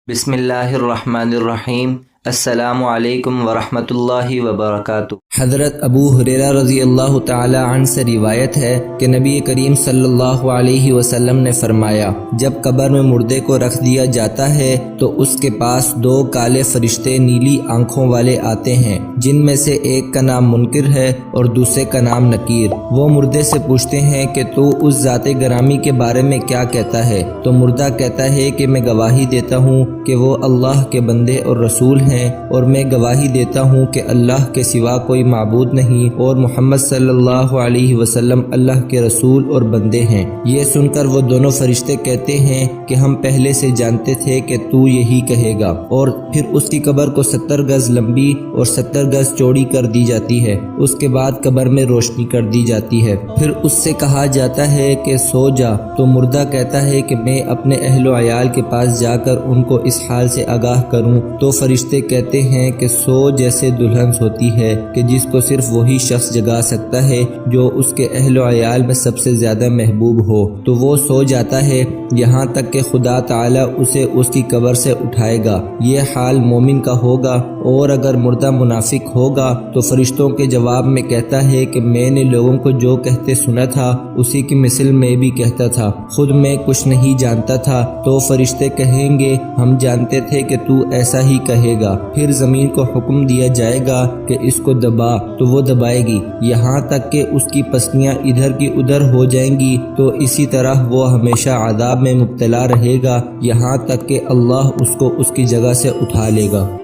بسم اللہ الرحمن الرحیم۔ السلام علیکم ورحمۃ اللہ وبرکاتہ۔ حضرت ابو ہریرہ رضی اللہ تعالی عنہ سے روایت ہے کہ نبی کریم صلی اللہ علیہ وسلم نے فرمایا، جب قبر میں مردے کو رکھ دیا جاتا ہے تو اس کے پاس دو کالے فرشتے نیلی آنکھوں والے آتے ہیں، جن میں سے ایک کا نام منکر ہے اور دوسرے کا نام نکیر۔ وہ مردے سے پوچھتے ہیں کہ تو اس ذات گرامی کے بارے میں کیا کہتا ہے؟ تو مردہ کہتا ہے کہ میں گواہی دیتا ہوں کہ وہ اللہ کے بندے اور رسول ہیں، اور میں گواہی دیتا ہوں کہ اللہ کے سوا کوئی معبود نہیں اور محمد صلی اللہ علیہ وسلم اللہ کے رسول اور بندے ہیں۔ یہ سن کر وہ دونوں فرشتے کہتے ہیں کہ ہم پہلے سے جانتے تھے کہ تو یہی کہے گا، اور پھر اس کی قبر کو 70 گز لمبی اور 70 گز چوڑی کر دی جاتی ہے۔ اس کے بعد قبر میں روشنی کر دی جاتی ہے، پھر اس سے کہا جاتا ہے کہ سو جا۔ تو مردہ کہتا ہے کہ میں اپنے اہل و عیال کے پاس جا کر ان کو اس حال سے آگاہ کروں۔ تو فرشتے کہتے ہیں کہ سو جیسے دلہن سوتی ہے کہ جس کو صرف وہی شخص جگا سکتا ہے جو اس کے اہل و عیال میں سب سے زیادہ محبوب ہو۔ تو وہ سو جاتا ہے یہاں تک کہ خدا تعالی اسے اس کی قبر سے اٹھائے گا۔ یہ حال مومن کا ہوگا، اور اگر مردہ منافق ہوگا تو فرشتوں کے جواب میں کہتا ہے کہ میں نے لوگوں کو جو کہتے سنا تھا اسی کی مثل میں بھی کہتا تھا، خود میں کچھ نہیں جانتا تھا۔ تو فرشتے کہیں گے ہم جانتے تھے کہ تو ایسا ہی کہے گا۔ پھر زمین کو حکم دیا جائے گا کہ اس کو دبا، تو وہ دبائے گی یہاں تک کہ اس کی پسلیاں ادھر کی ادھر ہو جائیں گی۔ تو اسی طرح وہ ہمیشہ عذاب میں مبتلا رہے گا یہاں تک کہ اللہ اس کو اس کی جگہ سے اٹھا لے گا۔